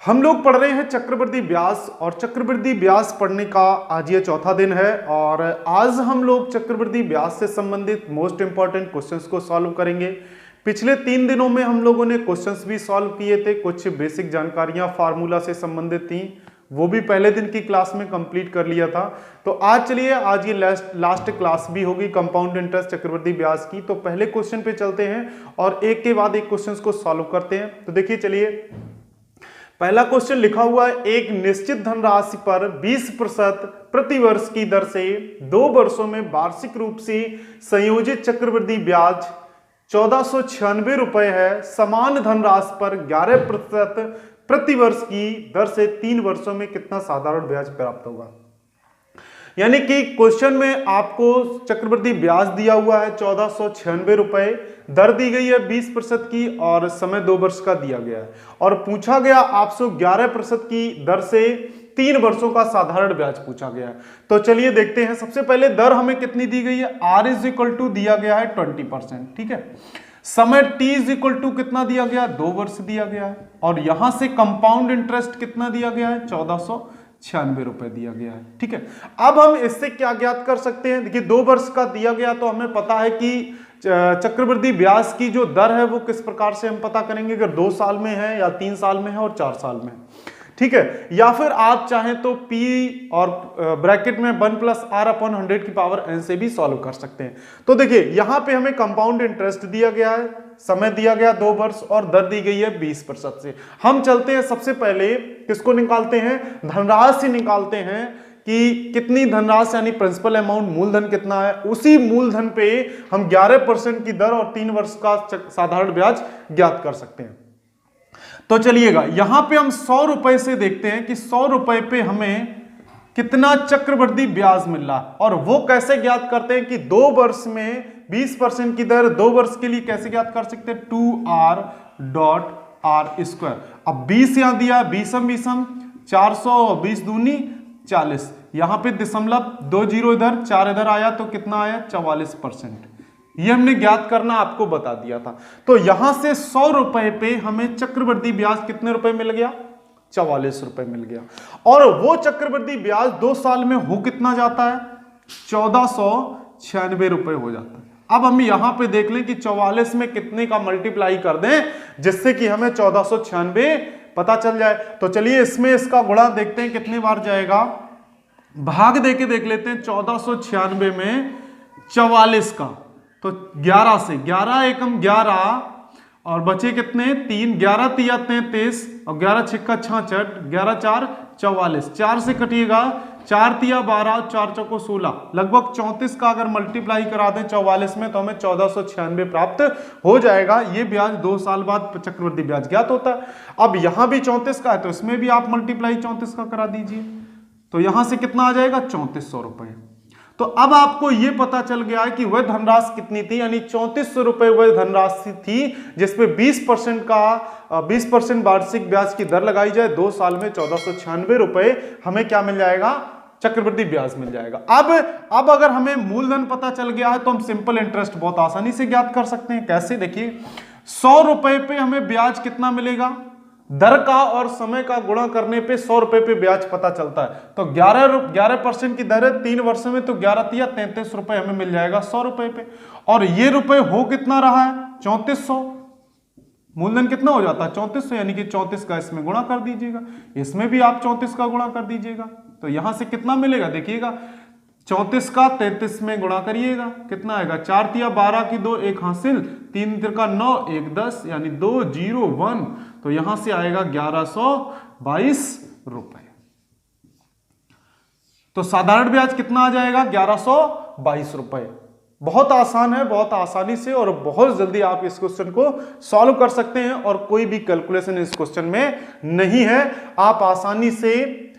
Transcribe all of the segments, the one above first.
हम लोग पढ़ रहे हैं चक्रवृद्धि ब्याज और चक्रवृद्धि ब्याज पढ़ने का आज ये चौथा दिन है और आज हम लोग चक्रवृद्धि ब्याज से संबंधित मोस्ट इंपॉर्टेंट क्वेश्चंस को सॉल्व करेंगे। पिछले 3 दिनों में हम लोगों ने क्वेश्चंस भी सॉल्व किए थे, कुछ बेसिक जानकारियां फार्मूला से संबंधित थी, वो भी पहले दिन की क्लास में कंप्लीट कर लिया था। तो आज चलिए, आज ये लास्ट क्लास भी होगी कंपाउंड इंटरेस्ट चक्रवृद्धि ब्याज की। तो पहले क्वेश्चन पे चलते हैं और एक के बाद एक क्वेश्चन को सॉल्व करते हैं। तो देखिए, चलिए पहला क्वेश्चन लिखा हुआ है, एक निश्चित धनराशि पर 20% प्रति वर्ष की दर से 2 वर्षों में वार्षिक रूप से संयोजित चक्रवृद्धि ब्याज 1496 रुपए है। समान धनराशि पर 11% प्रति वर्ष की दर से 3 वर्षों में कितना साधारण ब्याज प्राप्त होगा। यानी कि क्वेश्चन में आपको चक्रवृद्धि ब्याज दिया हुआ है 1496 रुपए, दर दी गई है 20% की और समय 2 वर्ष का दिया गया है और पूछा गया आपसे 11% की दर से 3 वर्षों का साधारण ब्याज पूछा गया है। तो चलिए देखते हैं। सबसे पहले दर हमें कितनी दी गई है, R इज इक्वल टू दिया गया है 20%, ठीक है। समय T इज इक्वल टू कितना दिया गया, 2 वर्ष दिया गया है और यहां से कंपाउंड इंटरेस्ट कितना दिया गया है, 1496 रुपए दिया गया है, ठीक है। अब हम इससे क्या ज्ञात कर सकते हैं, देखिए 2 वर्ष का दिया गया तो हमें पता है कि चक्रवृद्धि ब्याज की जो दर है वो किस प्रकार से हम पता करेंगे, अगर 2 साल में है या 3 साल में है और 4 साल में, ठीक है। या फिर आप चाहें तो P और ब्रैकेट में 1 + R/100⁴ से भी सॉल्व कर सकते हैं। तो देखिए यहां पे हमें कंपाउंड इंटरेस्ट दिया गया है, समय दिया गया 2 वर्ष और दर दी गई है 20% से। हम चलते हैं, सबसे पहले किसको निकालते हैं, धनराशि निकालते हैं कि कितनी धनराशि यानी प्रिंसिपल अमाउंट, मूलधन कितना है। उसी मूलधन पे हम 11% की दर और 3 वर्ष का साधारण ब्याज ज्ञात कर सकते हैं। तो चलिएगा, यहां पे हम 100 रुपए से देखते हैं कि 100 रुपए पे हमें कितना चक्रवृद्धि ब्याज मिल रहा है और वो कैसे ज्ञात करते हैं कि 2 वर्ष में 20% की दर 2 वर्ष के लिए कैसे ज्ञात कर सकते हैं, 2R.R²। अब 20 यहां दिया, 20 420 दूनी 40, यहां पे दशमलव 2 जीरो इधर 4 इधर आया तो कितना आया, 44%। ये हमने ज्ञात करना आपको बता दिया था। तो यहां से 100 रुपए पे हमें चक्रवृद्धि ब्याज कितने रुपए मिल गया, 44 रुपए मिल गया। और वो चक्रवृद्धि ब्याज 2 साल में हो कितना जाता है, 1496 रुपए हो जाता है। अब हम यहां पे देख लें कि 44 में कितने का मल्टीप्लाई कर दें जिससे कि हमें 1496 पता चल जाए। तो चलिए इसमें इसका गुणा देखते हैं कितनी बार जाएगा, भाग देके देख लेते हैं। 1496 में 44 का तो 11 से 11 एकम 11 और बचे कितने 3, 11 तिया 33 और 11 छिक्का 66, 11 4 44, 4 से कटिएगा 4 तिया 12, 4 चौको 16, लगभग 34 का अगर मल्टीप्लाई करा दें 44 में तो हमें 1496 प्राप्त हो जाएगा। ये ब्याज 2 साल बाद चक्रवृद्धि ब्याज ज्ञात होता है। अब यहां भी 34 का है तो इसमें भी आप मल्टीप्लाई 34 का करा दीजिए, तो यहां से कितना आ जाएगा, 3400 रुपए। तो अब आपको यह पता चल गया है कि वह धनराशि कितनी थी, यानी 3400 रुपए वह धनराशि थी जिसपे 20% वार्षिक ब्याज की दर लगाई जाए। 2 साल में 1496 रुपए हमें क्या मिल जाएगा, चक्रवृद्धि ब्याज मिल जाएगा। अब अगर हमें मूलधन पता चल गया है तो हम सिंपल इंटरेस्ट बहुत आसानी से ज्ञात कर सकते हैं। कैसे, देखिए 100 रुपए पे हमें ब्याज कितना मिलेगा, दर का और समय का गुणा करने पे 100 रुपए पे ब्याज पता चलता है। तो 11% की दर है, 3 वर्षों में तो 11 तिया 33 रुपए हमें मिल जाएगा 100 रुपए पे। और ये रुपए हो कितना रहा है, 3400। मूलधन कितना हो जाता है, 3400, यानी कि 34 का इसमें गुणा कर दीजिएगा, इसमें भी आप 34 का गुणा कर दीजिएगा। तो यहां से कितना मिलेगा, देखिएगा 34 का 33 में गुणा करिएगा, कितना आएगा, 4 तिया 12 की 2 1 हासिल, 3 तिरका 9 1 10 यानी 201, तो यहां से आएगा 1122 रुपए। तो साधारण ब्याज कितना आ जाएगा, 1122 रुपए। बहुत आसान है, बहुत आसानी से और बहुत जल्दी आप इस क्वेश्चन को सॉल्व कर सकते हैं और कोई भी कैलकुलेशन इस क्वेश्चन में नहीं है। आप आसानी से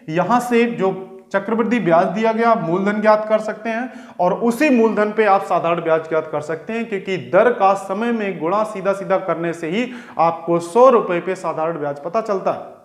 यहां से जो चक्रवृद्धि ब्याज दिया गया मूलधन ज्ञात कर सकते हैं और उसी मूलधन पे आप साधारण ब्याज ज्ञात कर सकते हैं, क्योंकि दर का समय में गुणा सीधा सीधा करने से ही आपको 100 रुपए पे साधारण ब्याज पता चलता है।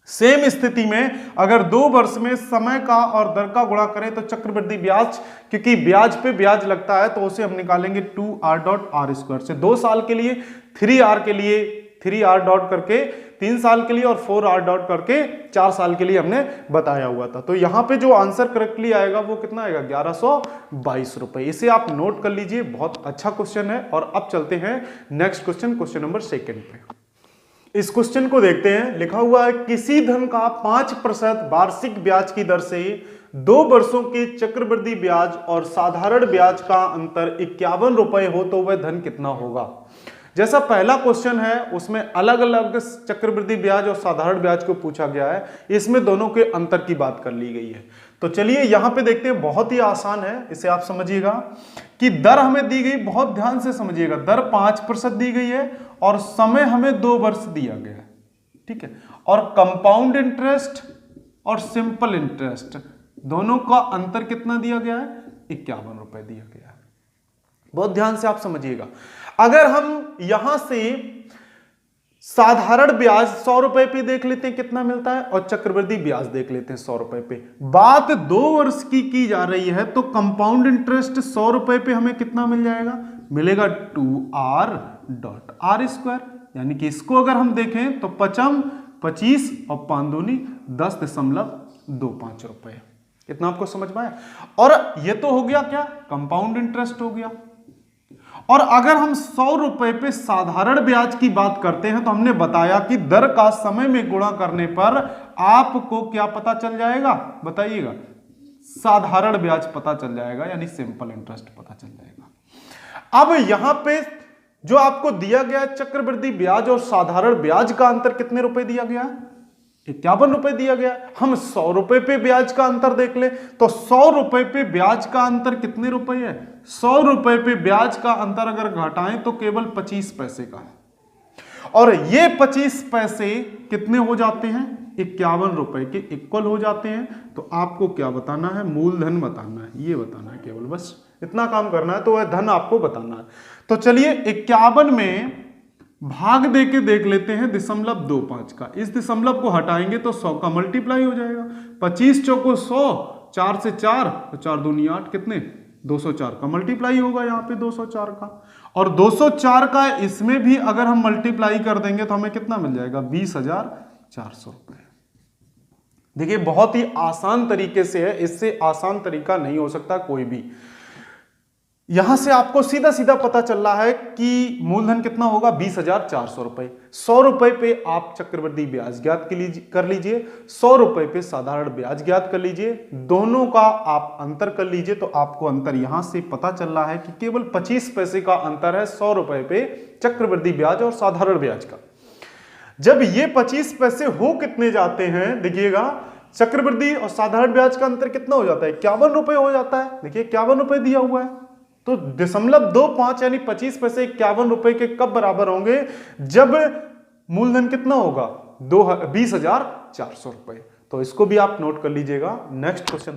सेम स्थिति में अगर 2 वर्ष में समय का और दर का गुणा करें तो चक्रवृद्धि ब्याज, क्योंकि ब्याज पे ब्याज लगता है तो उसे हम निकालेंगे 2R.R² से। 2 साल के लिए 3R के लिए 3R डॉट करके 3 साल के लिए और 4R डॉट करके 4 साल के लिए हमने बताया हुआ था। तो यहां पे जो आंसर करेक्टली आएगा वो कितना आएगा, 1122 रुपए। इसे आप नोट कर लीजिए, बहुत अच्छा क्वेश्चन है। और अब चलते हैं नेक्स्ट क्वेश्चन, क्वेश्चन नंबर 2 पे। इस क्वेश्चन को देखते हैं। लिखा हुआ है किसी धन का 5% वार्षिक ब्याज की दर से 2 वर्षों के चक्रवृद्धि ब्याज और साधारण ब्याज का अंतर 51 रुपए हो तो वह धन कितना होगा। जैसा पहला क्वेश्चन है उसमें अलग अलग चक्रवृद्धि ब्याज और साधारण ब्याज को पूछा गया है, इसमें दोनों के अंतर की बात कर ली गई है। तो चलिए यहां पे देखते हैं, बहुत ही आसान है, इसे आप समझिएगा कि दर हमें दी गई, बहुत ध्यान से समझिएगा। दर 5% दी गई है और समय हमें 2 वर्ष दिया गया है, ठीक है। और कंपाउंड इंटरेस्ट और सिंपल इंटरेस्ट दोनों का अंतर कितना दिया गया है, 51 रुपए दिया गया है। बहुत ध्यान से आप समझिएगा। अगर हम यहां से साधारण ब्याज 100 रुपए पे देख लेते हैं कितना मिलता है, और चक्रवृद्धि ब्याज देख लेते हैं 100 रुपए पे। बात 2 वर्ष की जा रही है, तो कंपाउंड इंटरेस्ट 100 रुपए पे हमें कितना मिल जाएगा, मिलेगा 2R डॉट R स्क्वायर। यानी कि इसको अगर हम देखें तो 25 और 5 दूनी 10.25 रुपए। इतना आपको समझ में आया। और ये तो हो गया क्या, कंपाउंड इंटरेस्ट हो गया। और अगर हम 100 रुपए पे साधारण ब्याज की बात करते हैं तो हमने बताया कि दर का समय में गुणा करने पर आपको क्या पता चल जाएगा, बताइएगा, साधारण ब्याज पता चल जाएगा, यानी सिंपल इंटरेस्ट पता चल जाएगा। अब यहां पे जो आपको दिया गया चक्रवृद्धि ब्याज और साधारण ब्याज का अंतर कितने रुपए दिया गया, 51 रुपए दिया गया। हम 100 रुपए पे ब्याज का अंतर देख ले तो 100 रुपए पे ब्याज का अंतर कितने रुपए है, 100 रुपए पे ब्याज का अंतर अगर घटाएं तो केवल 25 पैसे का है। और ये 25 पैसे कितने हो जाते हैं, 51 रुपए के इक्वल हो जाते हैं। तो आपको क्या बताना है, मूलधन बताना है, ये बताना है, केवल बस इतना काम करना है। तो वह धन आपको बताना है। तो चलिए 51 में भाग दे के देख लेते हैं 0.25 का। इस दशमलव को हटाएंगे तो 100 का मल्टीप्लाई हो जाएगा। 25 चौको 100, 4 से 4 तो 4 दूनी 8, कितने 204 का मल्टीप्लाई होगा यहाँ पे 204 का। और 204 का इसमें भी अगर हम मल्टीप्लाई कर देंगे तो हमें कितना मिल जाएगा, 20,400 रुपए। देखिए बहुत ही आसान तरीके से है, इससे आसान तरीका नहीं हो सकता कोई भी। यहां से आपको सीधा सीधा पता चल रहा है कि मूलधन कितना होगा, 20,400 रुपए। 100 रुपए पे आप चक्रवृद्धि ब्याज ज्ञात कर लीजिए, 100 रुपए पे साधारण ब्याज ज्ञात कर लीजिए, दोनों का आप अंतर कर लीजिए। तो आपको अंतर यहां से पता चल रहा है कि केवल 25 पैसे का अंतर है 100 रुपए पे चक्रवृद्धि ब्याज और साधारण ब्याज का। जब ये 25 पैसे हो कितने जाते हैं, देखिएगा चक्रवृद्धि और साधारण ब्याज का अंतर कितना हो जाता है, 51 रुपए हो जाता है। देखिए 51 रुपए दिया हुआ है, तो 0.25 यानी 25 पैसे 51 रुपए के कब बराबर होंगे, जब मूलधन कितना होगा, 20,400 रुपए। तो इसको भी आप नोट कर लीजिएगा। नेक्स्ट क्वेश्चन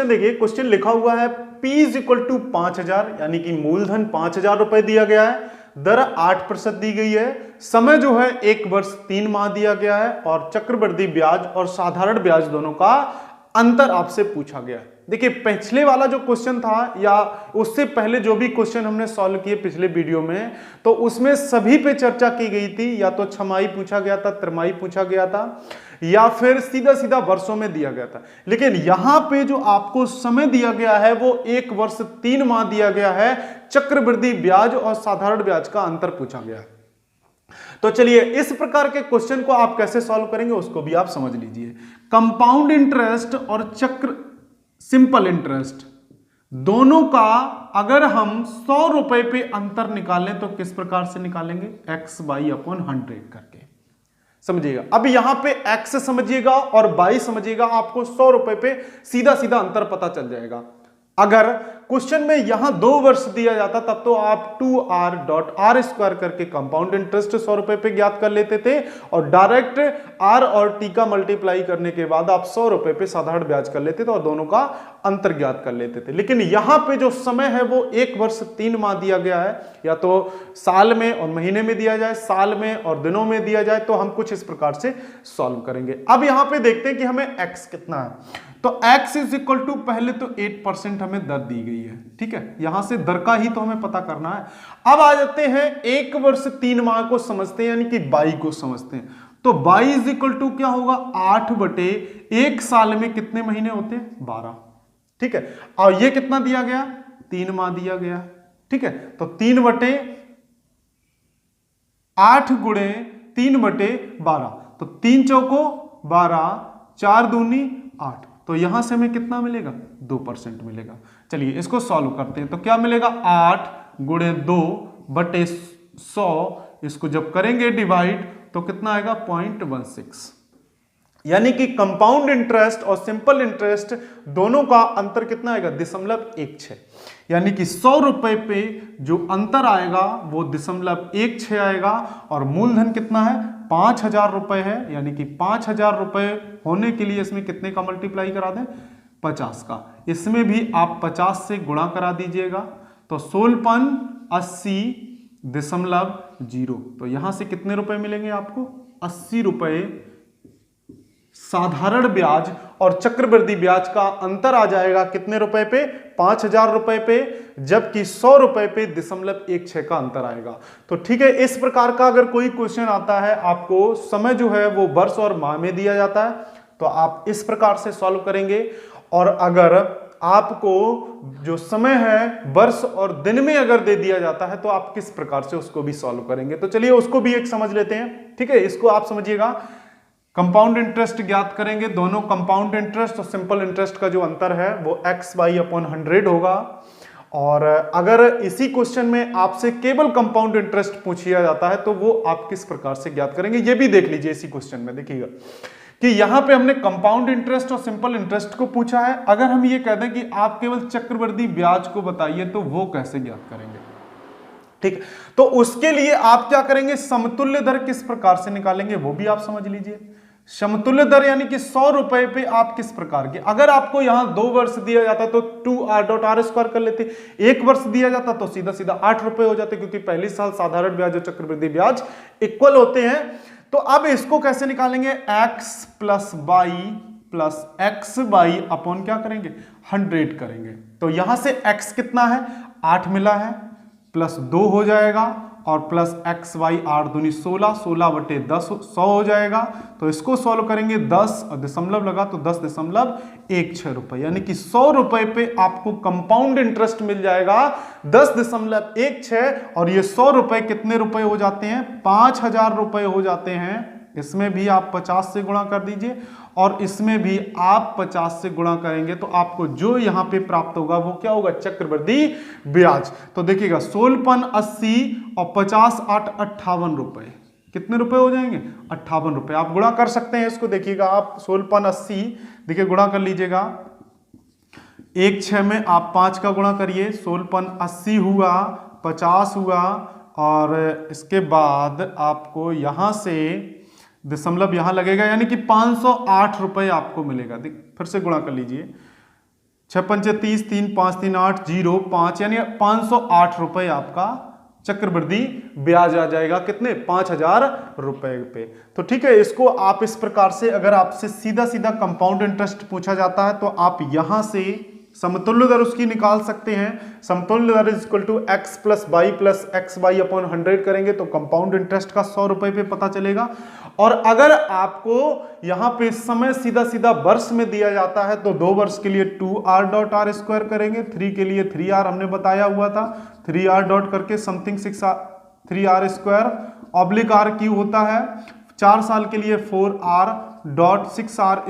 देखिए, क्वेश्चन लिखा हुआ है P = 5,000, यानी कि मूलधन 5,000 रुपए दिया गया है, दर 8% दी गई है, समय जो है 1 वर्ष 3 माह दिया गया है, और चक्रवृद्धि ब्याज और साधारण ब्याज दोनों का अंतर आपसे पूछा गया है। देखिए पिछले वाला जो क्वेश्चन था या उससे पहले जो भी क्वेश्चन हमने सॉल्व किए पिछले वीडियो में, तो उसमें सभी पे चर्चा की गई थी। या तो छमाही पूछा गया था, त्रिमाही पूछा गया था, या फिर सीधा सीधा वर्षों में दिया गया था। लेकिन यहां पे जो आपको समय दिया गया है वो 1 वर्ष 3 माह दिया गया है, चक्रवृद्धि ब्याज और साधारण ब्याज का अंतर पूछा गया है। तो चलिए इस प्रकार के क्वेश्चन को आप कैसे सॉल्व करेंगे उसको भी आप समझ लीजिए। कंपाउंड इंटरेस्ट और सिंपल इंटरेस्ट दोनों का अगर हम 100 रुपए पे अंतर निकालें तो किस प्रकार से निकालेंगे, x/100 करके समझिएगा। अब यहां पे x समझिएगा और y समझिएगा, आपको 100 रुपए पे सीधा सीधा अंतर पता चल जाएगा। अगर क्वेश्चन में यहां 2 वर्ष दिया जाता तब तो आप 2R डॉट R स्क्वायर करके कंपाउंड इंटरेस्ट 100 रुपए पे ज्ञात कर लेते थे, और डायरेक्ट R और T का मल्टीप्लाई करने के बाद आप 100 रुपए पे साधारण ब्याज कर लेते थे और दोनों का अंतर ज्ञात कर लेते थे। लेकिन यहां पे जो समय है वो 1 वर्ष 3 माह दिया गया है, या तो साल में और महीने में दिया जाए, साल में और दिनों में दिया जाए, तो हम कुछ इस प्रकार से सॉल्व करेंगे। अब यहां पे देखते हैं कि हमें x कितना है। तो x इज इक्वल टू, पहले तो 8% हमें दर दी गई है, ठीक है, यहां से दर का ही तो हमें पता करना है। अब आ जाते हैं 1 वर्ष 3 माह को समझते हैं, यानी कि 22 को समझते हैं। तो 22 इज इक्वल टू क्या होगा, 8/1 साल में कितने महीने होते हैं, 12, ठीक है। और ये कितना दिया गया, 3 माह दिया गया, ठीक है। तो 3/8 गुणे 3/12, तो 3 चौको 12, 4 दूनी 8, तो यहां से हमें कितना मिलेगा, 2% मिलेगा। चलिए इसको सॉल्व करते हैं। तो क्या मिलेगा, 8 गुणे 2/100, इसको जब करेंगे डिवाइड तो कितना आएगा, 0.16। यानी कि कंपाउंड इंटरेस्ट और सिंपल इंटरेस्ट दोनों का अंतर कितना आएगा, 0.16। यानी कि 100 रुपए पे जो अंतर आएगा वो 0.16 आएगा, और मूलधन कितना है, 5,000 रुपए है। यानी कि 5,000 रुपए होने के लिए इसमें कितने का मल्टीप्लाई करा दें, 50 का। इसमें भी आप 50 से गुणा करा दीजिएगा, तो 16,80.0। तो यहां से कितने रुपए मिलेंगे आपको, 80 रुपए साधारण ब्याज और चक्रवृद्धि ब्याज का अंतर आ जाएगा कितने रुपए पे, 5,000 रुपए पे, जबकि 100 रुपए पे 0.16 का अंतर आएगा। तो ठीक है, इस प्रकार का अगर कोई क्वेश्चन आता है, आपको समय जो है वो वर्ष और माह में दिया जाता है, तो आप इस प्रकार से सॉल्व करेंगे। और अगर आपको जो समय है वर्ष और दिन में अगर दे दिया जाता है, तो आप किस प्रकार से उसको भी सॉल्व करेंगे। तो चलिए उसको भी एक समझ लेते हैं, ठीक है। इसको आप समझिएगा, कंपाउंड इंटरेस्ट ज्ञात करेंगे। दोनों कंपाउंड इंटरेस्ट और सिंपल इंटरेस्ट का जो अंतर है वो x/100 होगा। और अगर इसी क्वेश्चन में आपसे केवल कंपाउंड इंटरेस्ट पूछा जाता है, तो वो आप किस प्रकार से ज्ञात करेंगे, ये भी देख लीजिए। इसी क्वेश्चन में देखिएगा कि यहां पे हमने कंपाउंड इंटरेस्ट और सिंपल इंटरेस्ट को पूछा है। अगर हम ये कह दें कि आप केवल चक्रवृद्धि ब्याज को बताइए, तो वो कैसे ज्ञात करेंगे, ठीक। तो उसके लिए आप क्या करेंगे, समतुल्य दर किस प्रकार से निकालेंगे वो भी आप समझ लीजिए। समतुल्य दर यानी कि 100 रुपए पे आप किस प्रकार के, अगर आपको यहां 2 वर्ष दिया जाता तो 2r.r² कर लेते, 1 वर्ष दिया जाता तो सीधा सीधा 8 रुपए हो जाते, क्योंकि पहले साल साधारण ब्याज और चक्रवृद्धि ब्याज इक्वल होते हैं। तो अब इसको कैसे निकालेंगे, x + y + x/, अपॉन क्या करेंगे, 100 करेंगे। तो यहां से x कितना है, 8 मिला है, प्लस 2 हो जाएगा, और प्लस x/, 8 दूनी 16, 16/10 100 हो जाएगा। तो इसको सॉल्व करेंगे, 10 और दशमलव लगा तो 10.16 रुपए, यानी कि 100 रुपए पे आपको कंपाउंड इंटरेस्ट मिल जाएगा 10.16। और ये 100 रुपए कितने रुपए हो जाते हैं, 5,000 रुपए हो जाते हैं। इसमें भी आप 50 से गुणा कर दीजिए, और इसमें भी आप 50 से गुणा करेंगे, तो आपको जो यहां पे प्राप्त होगा वो क्या होगा, चक्रवृद्धि ब्याज। तो देखिएगा 16,80 और 50 8 58 रुपए, कितने रुपए हो जाएंगे, 58 रुपए। आप गुणा कर सकते हैं इसको, देखिएगा आप 16,80 देखिए गुणा कर लीजिएगा, 1/6 में आप 5 का गुणा करिए, 16,80 हुआ, 50 हुआ, और इसके बाद आपको यहां से दशमलव यहां लगेगा, यानी कि 508 रुपए आपको मिलेगा। फिर से गुणा कर लीजिए, 6×5 = 30, 3 5 3 8 0 5, यानी 508 रुपए आपका चक्रवृद्धि ब्याज आ जाएगा, कितने, 5,000 रुपए पे। तो ठीक है, इसको आप इस प्रकार से, अगर आपसे सीधा सीधा कंपाउंड इंटरेस्ट पूछा जाता है, तो आप यहां से समतुल्य दर उसकी निकाल सकते हैं। समतुल्य दर = x + y + x/, अपॉन 100 करेंगे तो कंपाउंड इंटरेस्ट का 100 रुपए पे पता चलेगा। और अगर आपको यहां पे समय सीधा सीधा वर्ष में दिया जाता है, तो 2 वर्ष के लिए 2r.r² करेंगे, 3 के लिए 3r हमने बताया हुआ था, 3r डॉट करके समथिंग 3r² (r³ होता है। 4 साल के लिए 4r.6r²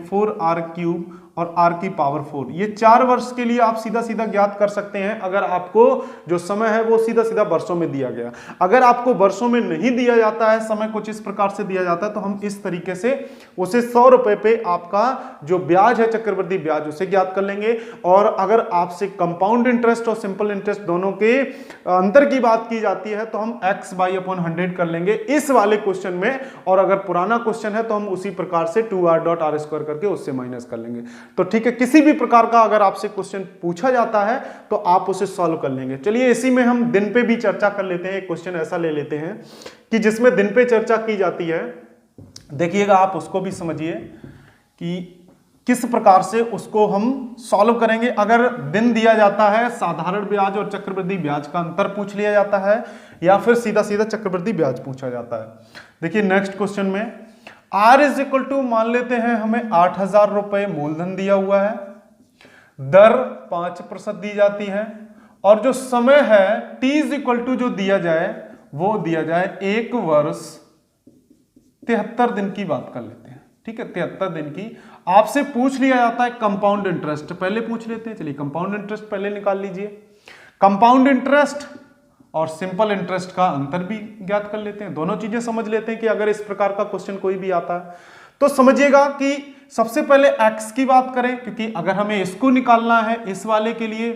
(4r³ और r की पावर 4। ये 4 वर्ष के लिए आप सीधा सीधा ज्ञात कर सकते हैं, अगर आपको जो समय है वो सीधा सीधा वर्षों में दिया गया। अगर आपको वर्षों में नहीं दिया जाता है, समय कुछ इस प्रकार से दिया जाता है, तो हम इस तरीके से उसे 100 रुपए पे आपका जो ब्याज है चक्रवृद्धि ब्याज उसे ज्ञात कर लेंगे। और अगर आपसे कंपाउंड इंटरेस्ट और सिंपल इंटरेस्ट दोनों के अंतर की बात की जाती है, तो हम x/100 कर लेंगे इस वाले क्वेश्चन में। और अगर पुराना क्वेश्चन है तो हम उसी प्रकार से 2r.r² करके उससे माइनस कर लेंगे। तो ठीक है, किसी भी प्रकार का अगर आपसे क्वेश्चन पूछा जाता है तो आप उसे सॉल्व कर लेंगे। चलिए इसी में हम दिन पे भी चर्चा कर लेते हैं। एक क्वेश्चन ऐसा ले लेते हैं कि जिसमें दिन पे चर्चा की जाती है, देखिएगा आप उसको भी समझिए कि किस प्रकार से उसको हम सॉल्व करेंगे। अगर दिन दिया जाता है, साधारण ब्याज और चक्रवृद्धि ब्याज का अंतर पूछ लिया जाता है, या फिर सीधा सीधा चक्रवृद्धि ब्याज पूछा जाता है। देखिए नेक्स्ट क्वेश्चन में R इज इक्वल टू, मान लेते हैं हमें 8,000 रुपए मूलधन दिया हुआ है, दर 5% दी जाती है, और जो समय है T इज इक्वल टू जो दिया जाए वो दिया जाए 1 वर्ष 73 दिन की बात कर लेते हैं। ठीक है, 73 दिन की आपसे पूछ लिया जाता है कंपाउंड इंटरेस्ट। पहले पूछ लेते हैं, चलिए कंपाउंड इंटरेस्ट पहले निकाल लीजिए। कंपाउंड इंटरेस्ट और सिंपल इंटरेस्ट का अंतर भी ज्ञात कर लेते हैं, दोनों चीजें समझ लेते हैं कि अगर इस प्रकार का क्वेश्चन कोई भी आता है तो समझिएगा कि सबसे पहले x की बात करें, क्योंकि अगर हमें इसको निकालना है इस वाले के लिए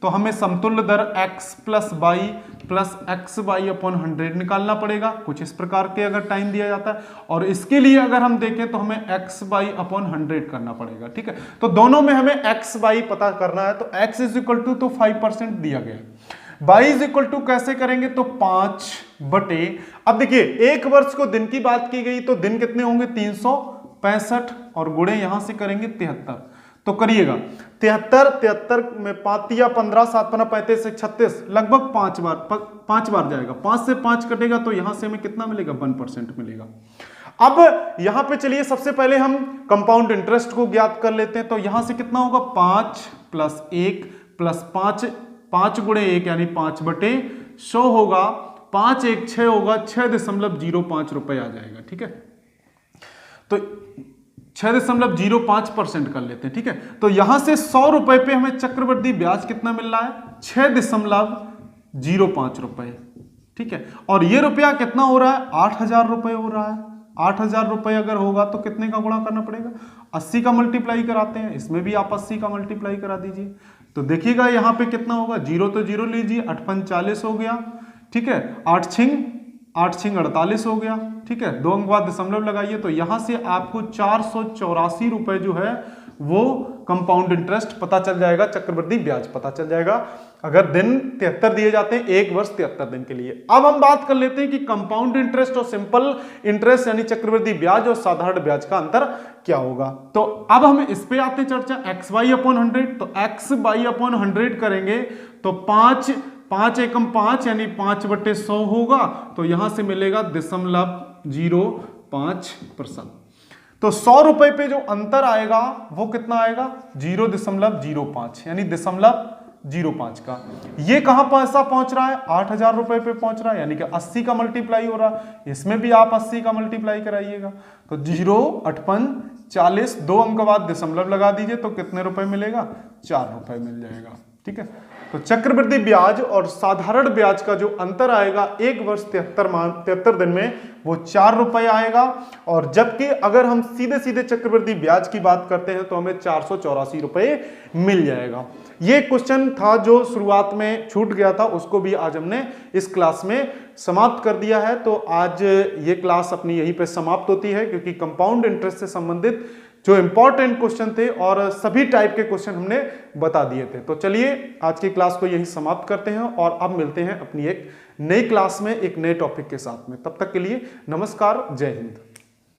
तो हमें समतुल्य दर x plus Y plus X Y upon 100 निकालना पड़ेगा। कुछ इस प्रकार के अगर टाइम दिया जाता है, और इसके लिए अगर हम देखें तो हमें एक्स वाई अपॉन 100 करना पड़ेगा। ठीक है, तो दोनों में हमें एक्स वाई पता करना है, तो x इज इक्वल टू तो 5% दिया गया, y इज इक्वल टू कैसे करेंगे तो 5 बटे, अब देखिए 1 वर्ष को दिन की बात की गई तो दिन कितने होंगे 365, और गुणे यहां से करेंगे 73, तो करिएगा 73 में 5 या 15 7 35 से 36, लगभग 5 बार जाएगा, 5 से 5 कटेगा तो यहां से हमें कितना मिलेगा 1% मिलेगा। अब यहां पे चलिए सबसे पहले हम कंपाउंड इंटरेस्ट को ज्ञात कर लेते हैं, तो यहां से कितना होगा 5 प्लस 1 प्लस 5 गुणे 1 यानी 5 बटे 100 होगा, 5 1 6 होगा, 6.05 रुपए आ जाएगा। ठीक है, तो 6.05% कर लेते हैं। ठीक है, तो यहां से 100 रुपए पे हमें चक्रवृद्धि ब्याज कितना मिल रहा है 6.05 रुपए। ठीक है, और ये रुपया कितना हो रहा है 8,000 रुपए हो रहा है। 8,000 रुपए अगर होगा तो कितने का गुणा करना पड़ेगा, 80 का मल्टीप्लाई कराते हैं, इसमें भी आप 80 का मल्टीप्लाई करा दीजिए, तो देखिएगा यहां पे कितना होगा, 0 तो 0 लीजिए, 8 5 40 हो गया। ठीक है, 8 छिंग 48 हो गया। ठीक है, 2 अंक बाद दशमलव लगाइए, तो यहां से आपको 484 रुपए जो है वो कंपाउंड इंटरेस्ट पता चल जाएगा, चक्रवृद्धि ब्याज पता चल जाएगा, अगर दिन 73 दिए जाते हैं 1 वर्ष 73 दिन के लिए। अब हम बात कर लेते हैं कि कंपाउंड इंटरेस्ट और सिंपल इंटरेस्ट यानी चक्रवृद्धि ब्याज और साधारण ब्याज का अंतर क्या होगा। तो अब हम इस पे आते हैं चर्चा, एक्स वाई अपॉन 100, तो एक्स वाई अपॉन 100 करेंगे तो 5 एकम 5 यानी 5 बटे 100 होगा, तो यहां से मिलेगा 0.05%। तो 100 रुपए पे जो अंतर आएगा वो कितना आएगा 0.05 यानी 0.05 का। ये कहां पैसा पहुंच रहा है 8,000 रुपए पे पहुंच रहा है, यानी कि 80 का मल्टीप्लाई हो रहा है, इसमें भी आप 80 का मल्टीप्लाई कराइएगा, तो 0 8 5 40, 2 अंक बाद दशमलव लगा दीजिए तो कितने रुपए मिलेगा 4 रुपए मिल जाएगा। ठीक है, तो चक्रवृद्धि ब्याज और साधारण ब्याज का जो अंतर आएगा 1 वर्ष 73 दिन में वो 4 रुपए आएगा, और जबकि अगर हम सीधे सीधे चक्रवृद्धि ब्याज की बात करते हैं तो हमें 484 रुपए मिल जाएगा। ये क्वेश्चन था जो शुरुआत में छूट गया था, उसको भी आज हमने इस क्लास में समाप्त कर दिया है। तो आज ये क्लास अपनी यहीं पे समाप्त होती है, क्योंकि कंपाउंड इंटरेस्ट से संबंधित जो इंपॉर्टेंट क्वेश्चन थे और सभी टाइप के क्वेश्चन हमने बता दिए थे। तो चलिए आज की क्लास को यहीं समाप्त करते हैं, और अब मिलते हैं अपनी एक नई क्लास में एक नए टॉपिक के साथ में। तब तक के लिए नमस्कार, जय हिंद।